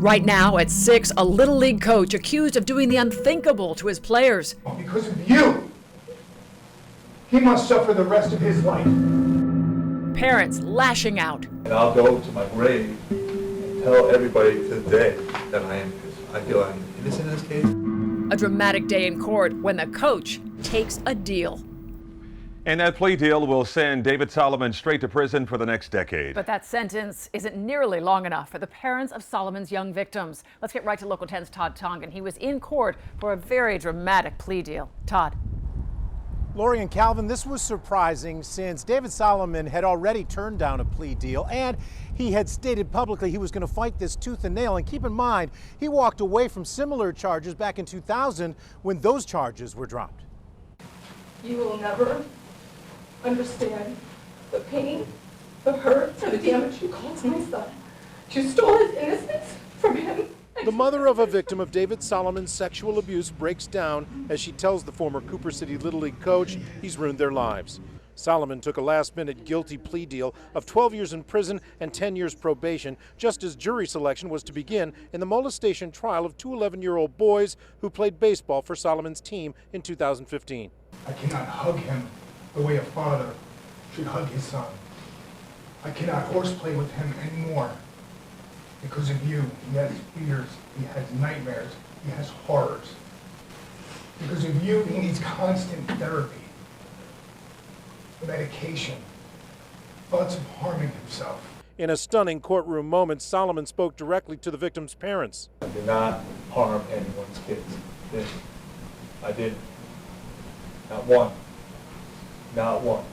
Right now at 6, a Little League coach accused of doing the unthinkable to his players. Because of you, he must suffer the rest of his life. Parents lashing out. And I'll go to my grave and tell everybody today that I feel I'm innocent in this case. A dramatic day in court when the coach takes a deal. And that plea deal will send David Solomon straight to prison for the next decade. But that sentence isn't nearly long enough for the parents of Solomon's young victims. Let's get right to Local 10's Todd Tongan. He was in court for a very dramatic plea deal. Todd. Lori and Calvin, this was surprising since David Solomon had already turned down a plea deal and he had stated publicly he was going to fight this tooth and nail. And keep in mind, he walked away from similar charges back in 2000 when those charges were dropped. You will never understand the pain, the hurt, and the damage you caused my son. You stole his innocence from him. The mother of a victim of David Solomon's sexual abuse breaks down as she tells the former Cooper City Little League coach he's ruined their lives. Solomon took a last-minute guilty plea deal of 12 years in prison and 10 years probation, just as jury selection was to begin in the molestation trial of two 11-year-old boys who played baseball for Solomon's team in 2015. I cannot hug him the way a father should hug his son. I cannot horseplay with him anymore. Because of you, he has fears, he has nightmares, he has horrors. Because of you, he needs constant therapy, medication, thoughts of harming himself. In a stunning courtroom moment, Solomon spoke directly to the victim's parents. I did not harm anyone's kids. I didn't. Not one. Not one.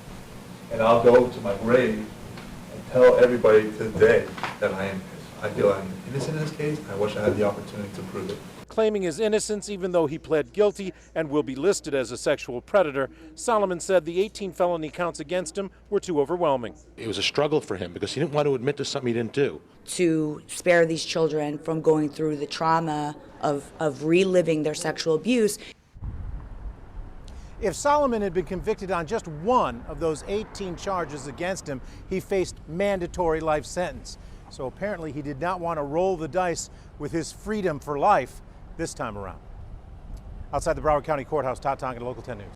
And I'll go to my grave and tell everybody today that I feel I'm innocent in this case. I wish I had the opportunity to prove it. Claiming his innocence even though he pled guilty and will be listed as a sexual predator, Solomon said the 18 felony counts against him were too overwhelming. It was a struggle for him because he didn't want to admit to something he didn't do. To spare these children from going through the trauma of reliving their sexual abuse. If Solomon had been convicted on just one of those 18 charges against him, he faced mandatory life sentence. So apparently he did not want to roll the dice with his freedom for life this time around. Outside the Broward County Courthouse, Todd Tongan, Local 10 News.